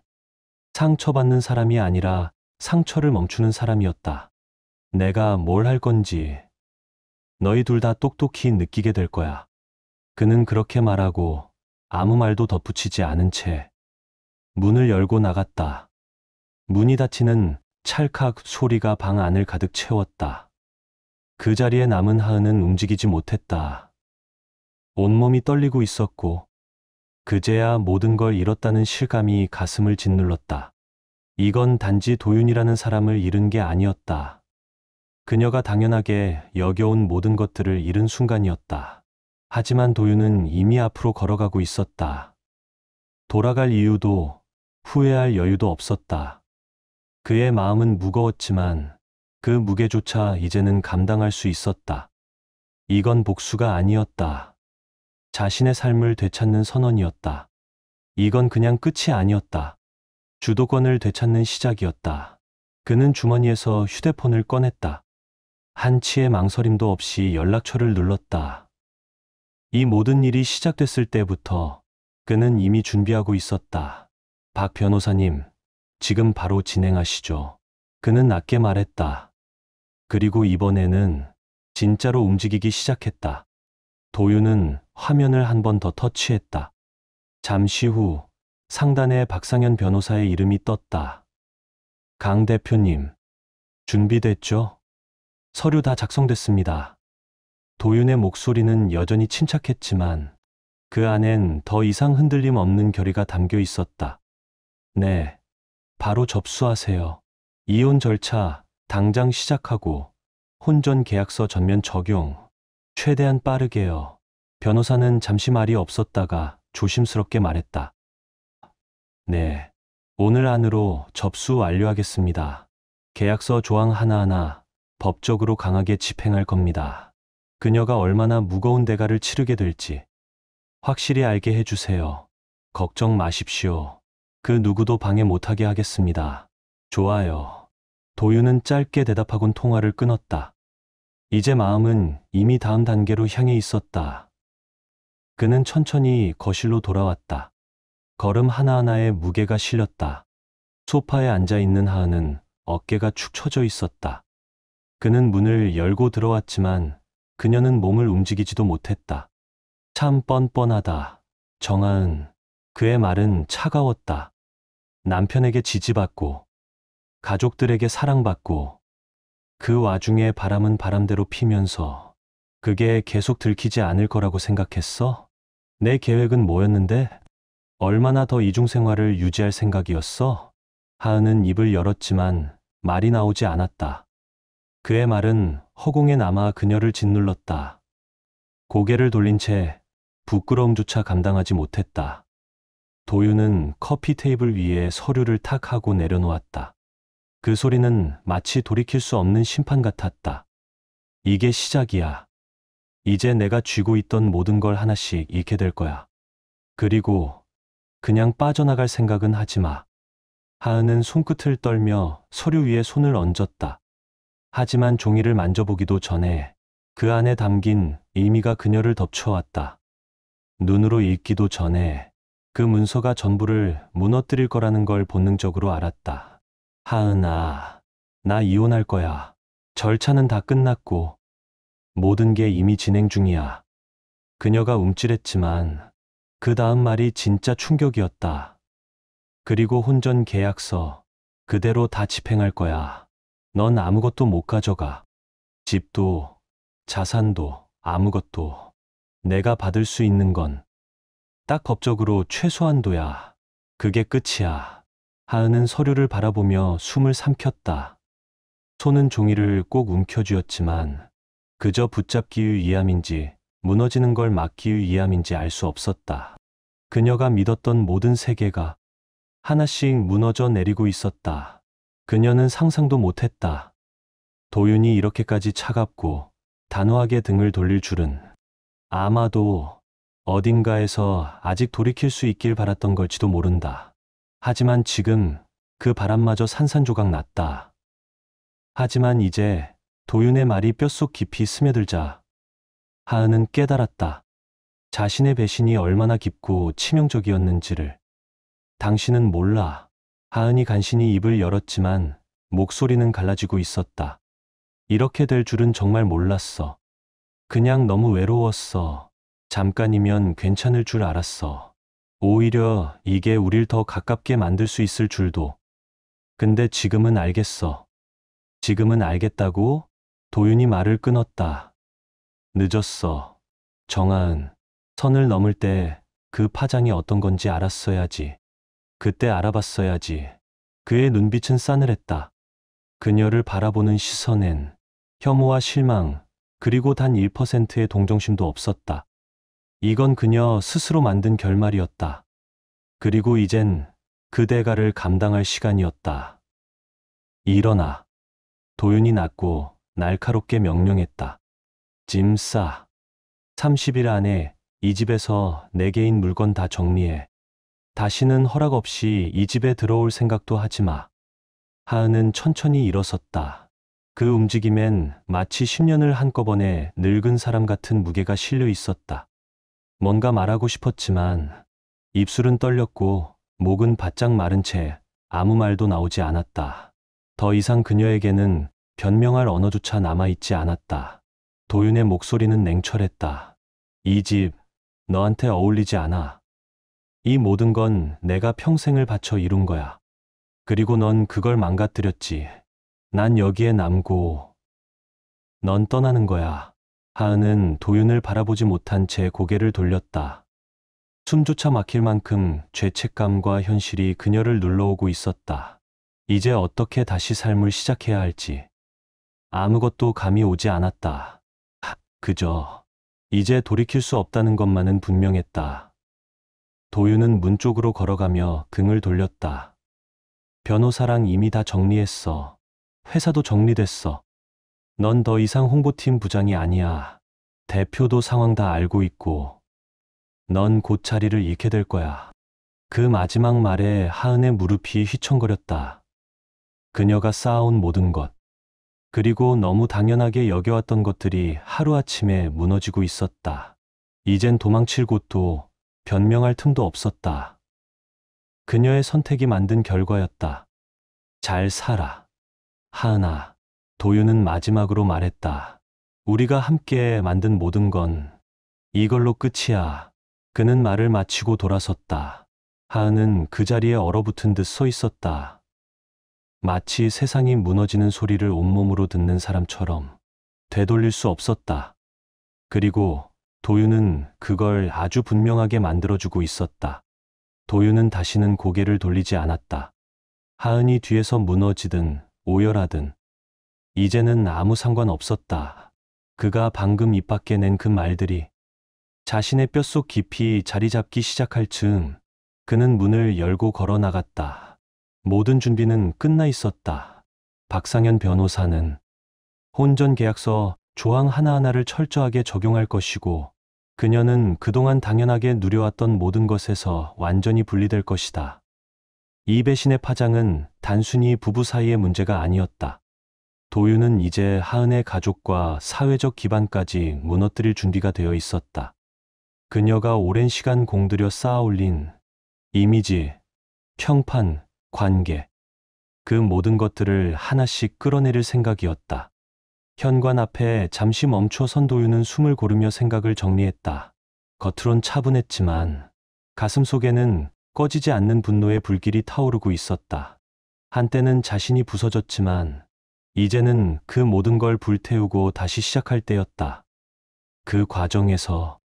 A: 상처받는 사람이 아니라 상처를 멈추는 사람이었다. 내가 뭘 할 건지 너희 둘 다 똑똑히 느끼게 될 거야. 그는 그렇게 말하고 아무 말도 덧붙이지 않은 채 문을 열고 나갔다. 문이 닫히는 찰칵 소리가 방 안을 가득 채웠다. 그 자리에 남은 하은은 움직이지 못했다. 온몸이 떨리고 있었고 그제야 모든 걸 잃었다는 실감이 가슴을 짓눌렀다. 이건 단지 도윤이라는 사람을 잃은 게 아니었다. 그녀가 당연하게 여겨온 모든 것들을 잃은 순간이었다. 하지만 도윤은 이미 앞으로 걸어가고 있었다. 돌아갈 이유도 후회할 여유도 없었다. 그의 마음은 무거웠지만 그 무게조차 이제는 감당할 수 있었다. 이건 복수가 아니었다. 자신의 삶을 되찾는 선언이었다. 이건 그냥 끝이 아니었다. 주도권을 되찾는 시작이었다. 그는 주머니에서 휴대폰을 꺼냈다. 한치의 망설임도 없이 연락처를 눌렀다. 이 모든 일이 시작됐을 때부터 그는 이미 준비하고 있었다. 박 변호사님, 지금 바로 진행하시죠. 그는 낮게 말했다. 그리고 이번에는 진짜로 움직이기 시작했다. 도윤은 화면을 한 번 더 터치했다. 잠시 후 상단에 박상현 변호사의 이름이 떴다. 강 대표님, 준비됐죠? 서류 다 작성됐습니다. 도윤의 목소리는 여전히 침착했지만 그 안엔 더 이상 흔들림 없는 결의가 담겨 있었다. 네, 바로 접수하세요. 이혼 절차 당장 시작하고 혼전 계약서 전면 적용. 최대한 빠르게요. 변호사는 잠시 말이 없었다가 조심스럽게 말했다. 네, 오늘 안으로 접수 완료하겠습니다. 계약서 조항 하나하나 법적으로 강하게 집행할 겁니다. 그녀가 얼마나 무거운 대가를 치르게 될지 확실히 알게 해주세요. 걱정 마십시오. 그 누구도 방해 못하게 하겠습니다. 좋아요. 도윤은 짧게 대답하곤 통화를 끊었다. 이제 마음은 이미 다음 단계로 향해 있었다. 그는 천천히 거실로 돌아왔다. 걸음 하나하나에 무게가 실렸다. 소파에 앉아있는 하은은 어깨가 축 처져 있었다. 그는 문을 열고 들어왔지만 그녀는 몸을 움직이지도 못했다. 참 뻔뻔하다. 정하은. 그의 말은 차가웠다. 남편에게 지지받고 가족들에게 사랑받고 그 와중에 바람은 바람대로 피면서 그게 계속 들키지 않을 거라고 생각했어? 내 계획은 뭐였는데? 얼마나 더 이중생활을 유지할 생각이었어? 하은은 입을 열었지만 말이 나오지 않았다. 그의 말은 허공에 남아 그녀를 짓눌렀다. 고개를 돌린 채 부끄러움조차 감당하지 못했다. 도윤은 커피 테이블 위에 서류를 탁 하고 내려놓았다. 그 소리는 마치 돌이킬 수 없는 심판 같았다. 이게 시작이야. 이제 내가 쥐고 있던 모든 걸 하나씩 잃게 될 거야. 그리고 그냥 빠져나갈 생각은 하지 마. 하은은 손끝을 떨며 서류 위에 손을 얹었다. 하지만 종이를 만져보기도 전에 그 안에 담긴 의미가 그녀를 덮쳐왔다. 눈으로 읽기도 전에 그 문서가 전부를 무너뜨릴 거라는 걸 본능적으로 알았다. 하은아, 나 이혼할 거야. 절차는 다 끝났고 모든 게 이미 진행 중이야. 그녀가 움찔했지만 그 다음 말이 진짜 충격이었다. 그리고 혼전 계약서 그대로 다 집행할 거야. 넌 아무것도 못 가져가. 집도 자산도 아무것도. 내가 받을 수 있는 건 딱 법적으로 최소한도야. 그게 끝이야. 하은은 서류를 바라보며 숨을 삼켰다. 손은 종이를 꼭 움켜쥐었지만 그저 붙잡기 위함인지 무너지는 걸 막기 위함인지 알 수 없었다. 그녀가 믿었던 모든 세계가 하나씩 무너져 내리고 있었다. 그녀는 상상도 못했다. 도윤이 이렇게까지 차갑고 단호하게 등을 돌릴 줄은. 아마도 어딘가에서 아직 돌이킬 수 있길 바랐던 걸지도 모른다. 하지만 지금 그 바람마저 산산조각 났다. 하지만 이제 도윤의 말이 뼛속 깊이 스며들자 하은은 깨달았다. 자신의 배신이 얼마나 깊고 치명적이었는지를. 당신은 몰라. 하은이 간신히 입을 열었지만 목소리는 갈라지고 있었다. 이렇게 될 줄은 정말 몰랐어. 그냥 너무 외로웠어. 잠깐이면 괜찮을 줄 알았어. 오히려 이게 우릴 더 가깝게 만들 수 있을 줄도. 근데 지금은 알겠어. 지금은 알겠다고? 도윤이 말을 끊었다. 늦었어. 정하은, 선을 넘을 때 그 파장이 어떤 건지 알았어야지. 그때 알아봤어야지. 그의 눈빛은 싸늘했다. 그녀를 바라보는 시선엔 혐오와 실망, 그리고 단 1%의 동정심도 없었다. 이건 그녀 스스로 만든 결말이었다. 그리고 이젠 그 대가를 감당할 시간이었다. 일어나. 도윤이 낮고 날카롭게 명령했다. 짐 싸. 30일 안에 이 집에서 내 개인 물건 다 정리해. 다시는 허락 없이 이 집에 들어올 생각도 하지 마. 하은은 천천히 일어섰다. 그 움직임엔 마치 10년을 한꺼번에 늙은 사람 같은 무게가 실려 있었다. 뭔가 말하고 싶었지만 입술은 떨렸고 목은 바짝 마른 채 아무 말도 나오지 않았다. 더 이상 그녀에게는 변명할 언어조차 남아있지 않았다. 도윤의 목소리는 냉철했다. 이 집, 너한테 어울리지 않아. 이 모든 건 내가 평생을 바쳐 이룬 거야. 그리고 넌 그걸 망가뜨렸지. 난 여기에 남고 넌 떠나는 거야. 하은은 도윤을 바라보지 못한 채 고개를 돌렸다. 숨조차 막힐 만큼 죄책감과 현실이 그녀를 눌러오고 있었다. 이제 어떻게 다시 삶을 시작해야 할지 아무것도 감이 오지 않았다. 그저 이제 돌이킬 수 없다는 것만은 분명했다. 도윤은 문 쪽으로 걸어가며 등을 돌렸다. 변호사랑 이미 다 정리했어. 회사도 정리됐어. 넌 더 이상 홍보팀 부장이 아니야. 대표도 상황 다 알고 있고 넌 곧 자리를 잃게 될 거야. 그 마지막 말에 하은의 무릎이 휘청거렸다. 그녀가 쌓아온 모든 것, 그리고 너무 당연하게 여겨왔던 것들이 하루아침에 무너지고 있었다. 이젠 도망칠 곳도 변명할 틈도 없었다. 그녀의 선택이 만든 결과였다. 잘 살아. 하은아. 도윤은 마지막으로 말했다. 우리가 함께 만든 모든 건 이걸로 끝이야. 그는 말을 마치고 돌아섰다. 하은은 그 자리에 얼어붙은 듯 서 있었다. 마치 세상이 무너지는 소리를 온몸으로 듣는 사람처럼 되돌릴 수 없었다. 그리고 도윤은 그걸 아주 분명하게 만들어주고 있었다. 도윤은 다시는 고개를 돌리지 않았다. 하은이 뒤에서 무너지든 오열하든 이제는 아무 상관 없었다. 그가 방금 입 밖에 낸 그 말들이 자신의 뼛속 깊이 자리 잡기 시작할 즈음 그는 문을 열고 걸어 나갔다. 모든 준비는 끝나 있었다. 박상현 변호사는 혼전 계약서 조항 하나하나를 철저하게 적용할 것이고 그녀는 그동안 당연하게 누려왔던 모든 것에서 완전히 분리될 것이다. 이 배신의 파장은 단순히 부부 사이의 문제가 아니었다. 도윤은 이제 하은의 가족과 사회적 기반까지 무너뜨릴 준비가 되어 있었다. 그녀가 오랜 시간 공들여 쌓아올린 이미지, 평판, 관계, 그 모든 것들을 하나씩 끌어내릴 생각이었다. 현관 앞에 잠시 멈춰 선 도윤은 숨을 고르며 생각을 정리했다. 겉으론 차분했지만 가슴 속에는 꺼지지 않는 분노의 불길이 타오르고 있었다. 한때는 자신이 부서졌지만 이제는 그 모든 걸 불태우고 다시 시작할 때였다. 그 과정에서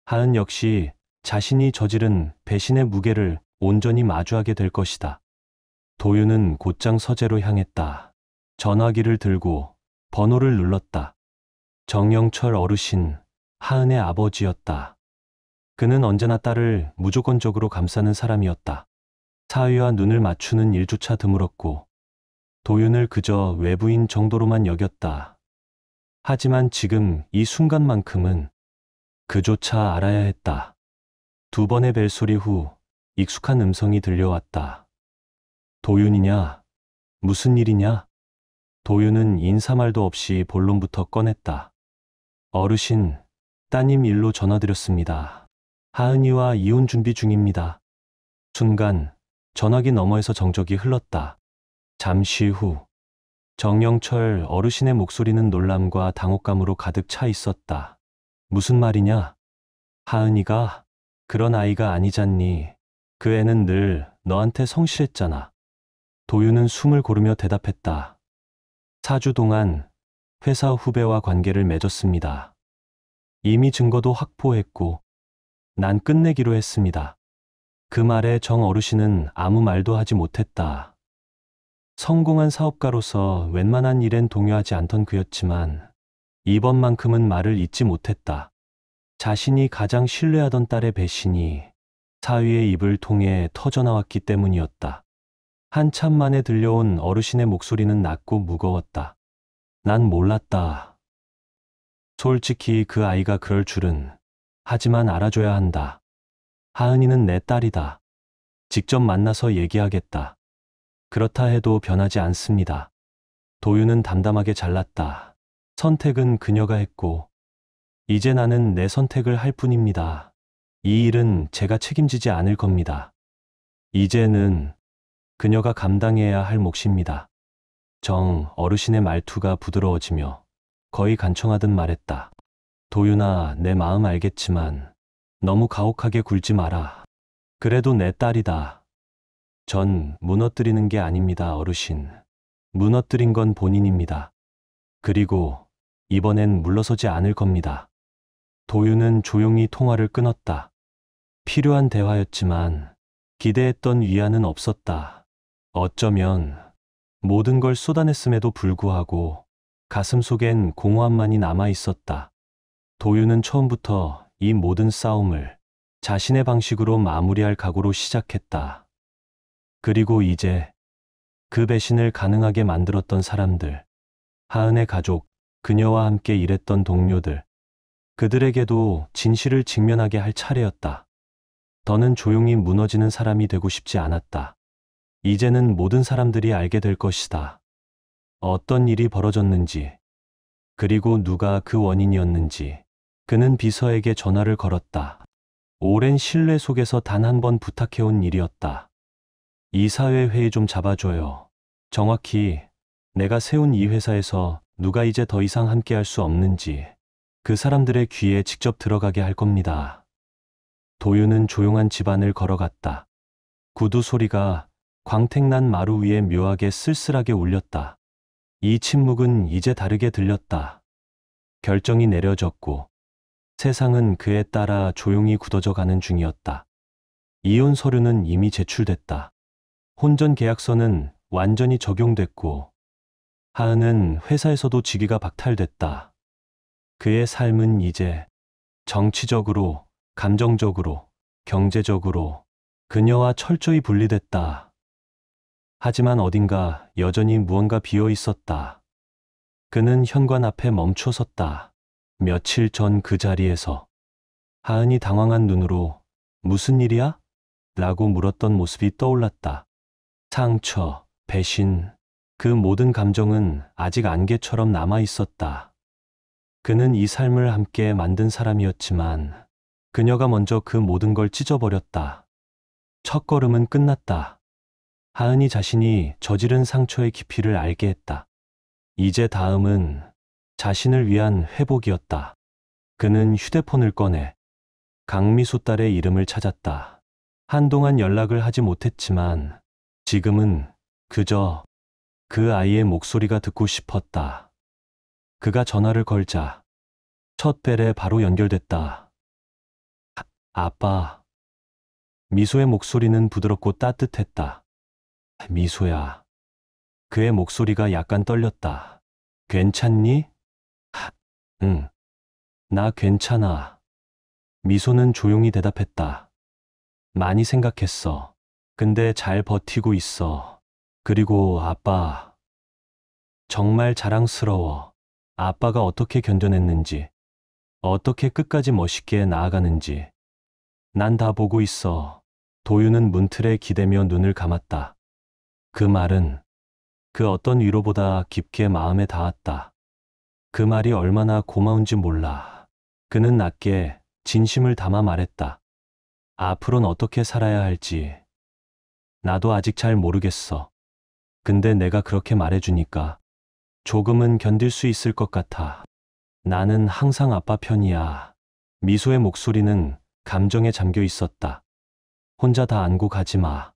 A: 하은 역시 자신이 저지른 배신의 무게를 온전히 마주하게 될 것이다. 도윤은 곧장 서재로 향했다. 전화기를 들고 번호를 눌렀다. 정영철 어르신, 하은의 아버지였다. 그는 언제나 딸을 무조건적으로 감싸는 사람이었다. 사위와 눈을 맞추는 일조차 드물었고 도윤을 그저 외부인 정도로만 여겼다. 하지만 지금 이 순간만큼은 그조차 알아야 했다. 두 번의 벨소리 후 익숙한 음성이 들려왔다. 도윤이냐? 무슨 일이냐? 도윤은 인사말도 없이 본론부터 꺼냈다. 어르신, 따님 일로 전화드렸습니다. 하은이와 이혼 준비 중입니다. 순간 전화기 너머에서 정적이 흘렀다. 잠시 후 정영철 어르신의 목소리는 놀람과 당혹감으로 가득 차 있었다. 무슨 말이냐? 하은이가 그런 아이가 아니잖니. 그 애는 늘 너한테 성실했잖아. 도윤은 숨을 고르며 대답했다. 4주 동안 회사 후배와 관계를 맺었습니다. 이미 증거도 확보했고 난 끝내기로 했습니다. 그 말에 정 어르신은 아무 말도 하지 못했다. 성공한 사업가로서 웬만한 일엔 동요하지 않던 그였지만 이번만큼은 말을 잇지 못했다. 자신이 가장 신뢰하던 딸의 배신이 사위의 입을 통해 터져나왔기 때문이었다. 한참 만에 들려온 어르신의 목소리는 낮고 무거웠다. 난 몰랐다. 솔직히 그 아이가 그럴 줄은. 하지만 알아줘야 한다. 하은이는 내 딸이다. 직접 만나서 얘기하겠다. 그렇다 해도 변하지 않습니다. 도윤은 담담하게 잘랐다. 선택은 그녀가 했고 이제 나는 내 선택을 할 뿐입니다. 이 일은 제가 책임지지 않을 겁니다. 이제는 그녀가 감당해야 할 몫입니다. 정 어르신의 말투가 부드러워지며 거의 간청하듯 말했다. 도윤아, 내 마음 알겠지만 너무 가혹하게 굴지 마라. 그래도 내 딸이다. 전 무너뜨리는 게 아닙니다, 어르신. 무너뜨린 건 본인입니다. 그리고 이번엔 물러서지 않을 겁니다. 도윤은 조용히 통화를 끊었다. 필요한 대화였지만 기대했던 위안은 없었다. 어쩌면 모든 걸 쏟아냈음에도 불구하고 가슴 속엔 공허함만이 남아 있었다. 도윤은 처음부터 이 모든 싸움을 자신의 방식으로 마무리할 각오로 시작했다. 그리고 이제 그 배신을 가능하게 만들었던 사람들, 하은의 가족, 그녀와 함께 일했던 동료들, 그들에게도 진실을 직면하게 할 차례였다. 더는 조용히 무너지는 사람이 되고 싶지 않았다. 이제는 모든 사람들이 알게 될 것이다. 어떤 일이 벌어졌는지, 그리고 누가 그 원인이었는지. 그는 비서에게 전화를 걸었다. 오랜 신뢰 속에서 단 한 번 부탁해온 일이었다. 이사회 회의 좀 잡아줘요. 정확히 내가 세운 이 회사에서 누가 이제 더 이상 함께할 수 없는지 그 사람들의 귀에 직접 들어가게 할 겁니다. 도윤은 조용한 집안을 걸어갔다. 구두 소리가 광택난 마루 위에 묘하게 쓸쓸하게 울렸다. 이 침묵은 이제 다르게 들렸다. 결정이 내려졌고 세상은 그에 따라 조용히 굳어져 가는 중이었다. 이혼 서류는 이미 제출됐다. 혼전 계약서는 완전히 적용됐고 하은은 회사에서도 직위가 박탈됐다. 그의 삶은 이제 정치적으로, 감정적으로, 경제적으로 그녀와 철저히 분리됐다. 하지만 어딘가 여전히 무언가 비어 있었다. 그는 현관 앞에 멈춰 섰다. 며칠 전 그 자리에서 하은이 당황한 눈으로 무슨 일이야? 라고 물었던 모습이 떠올랐다. 상처, 배신, 그 모든 감정은 아직 안개처럼 남아 있었다. 그는 이 삶을 함께 만든 사람이었지만 그녀가 먼저 그 모든 걸 찢어버렸다. 첫 걸음은 끝났다. 하은이 자신이 저지른 상처의 깊이를 알게 했다. 이제 다음은 자신을 위한 회복이었다. 그는 휴대폰을 꺼내 강미수 딸의 이름을 찾았다. 한동안 연락을 하지 못했지만 지금은 그저 그 아이의 목소리가 듣고 싶었다. 그가 전화를 걸자 첫 벨에 바로 연결됐다. 아빠. 미소의 목소리는 부드럽고 따뜻했다. 미소야. 그의 목소리가 약간 떨렸다. 괜찮니? 응. 나 괜찮아. 미소는 조용히 대답했다. 많이 생각했어. 근데 잘 버티고 있어. 그리고 아빠. 정말 자랑스러워. 아빠가 어떻게 견뎌냈는지, 어떻게 끝까지 멋있게 나아가는지. 난 다 보고 있어. 도윤은 문틀에 기대며 눈을 감았다. 그 말은 그 어떤 위로보다 깊게 마음에 닿았다. 그 말이 얼마나 고마운지 몰라. 그는 낮게 진심을 담아 말했다. 앞으로는 어떻게 살아야 할지 나도 아직 잘 모르겠어. 근데 내가 그렇게 말해주니까 조금은 견딜 수 있을 것 같아. 나는 항상 아빠 편이야. 미소의 목소리는 감정에 잠겨 있었다. 혼자 다 안고 가지 마.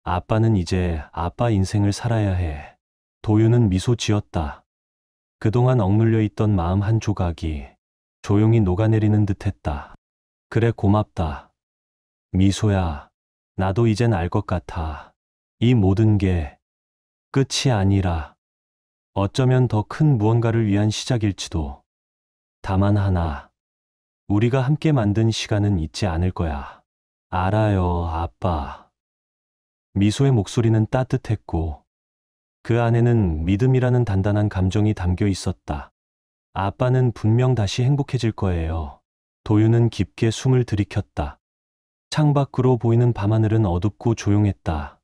A: 아빠는 이제 아빠 인생을 살아야 해. 도윤은 미소 지었다. 그동안 억눌려 있던 마음 한 조각이 조용히 녹아내리는 듯했다. 그래, 고맙다. 미소야, 나도 이젠 알 것 같아. 이 모든 게 끝이 아니라 어쩌면 더 큰 무언가를 위한 시작일지도. 다만 하나, 우리가 함께 만든 시간은 잊지 않을 거야. 알아요, 아빠. 미소의 목소리는 따뜻했고 그 안에는 믿음이라는 단단한 감정이 담겨 있었다. 아빠는 분명 다시 행복해질 거예요. 도윤은 깊게 숨을 들이켰다. 창밖으로 보이는 밤하늘은 어둡고 조용했다.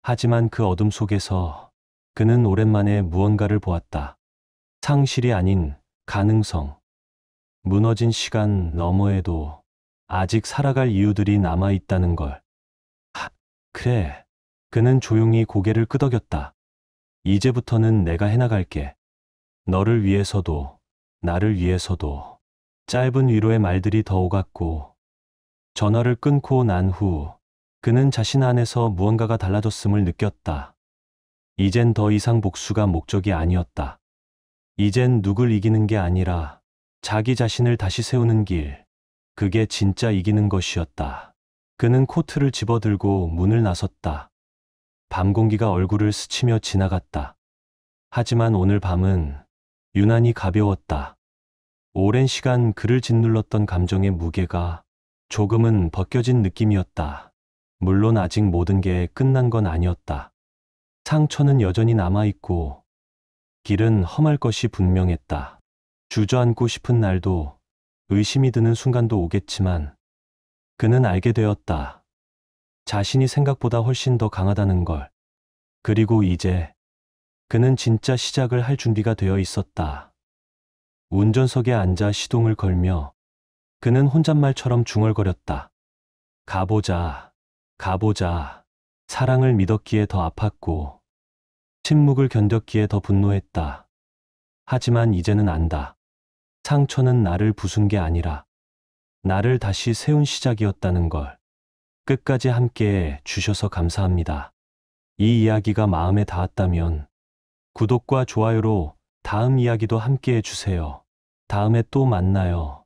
A: 하지만 그 어둠 속에서 그는 오랜만에 무언가를 보았다. 상실이 아닌 가능성. 무너진 시간 너머에도 아직 살아갈 이유들이 남아 있다는 걸. 그래. 그는 조용히 고개를 끄덕였다. 이제부터는 내가 해나갈게. 너를 위해서도, 나를 위해서도. 짧은 위로의 말들이 더 오갔고, 전화를 끊고 난 후, 그는 자신 안에서 무언가가 달라졌음을 느꼈다. 이젠 더 이상 복수가 목적이 아니었다. 이젠 누굴 이기는 게 아니라 자기 자신을 다시 세우는 길. 그게 진짜 이기는 것이었다. 그는 코트를 집어들고 문을 나섰다. 밤 공기가 얼굴을 스치며 지나갔다. 하지만 오늘 밤은 유난히 가벼웠다. 오랜 시간 그를 짓눌렀던 감정의 무게가 조금은 벗겨진 느낌이었다. 물론 아직 모든 게 끝난 건 아니었다. 상처는 여전히 남아있고 길은 험할 것이 분명했다. 주저앉고 싶은 날도 의심이 드는 순간도 오겠지만 그는 알게 되었다. 자신이 생각보다 훨씬 더 강하다는 걸. 그리고 이제 그는 진짜 시작을 할 준비가 되어 있었다. 운전석에 앉아 시동을 걸며 그는 혼잣말처럼 중얼거렸다. 가보자, 가보자. 사랑을 믿었기에 더 아팠고 침묵을 견뎠기에 더 분노했다. 하지만 이제는 안다. 상처는 나를 부순 게 아니라 나를 다시 세운 시작이었다는 걸. 끝까지 함께 해 주셔서 감사합니다. 이 이야기가 마음에 닿았다면 구독과 좋아요로 다음 이야기도 함께 해주세요. 다음에 또 만나요.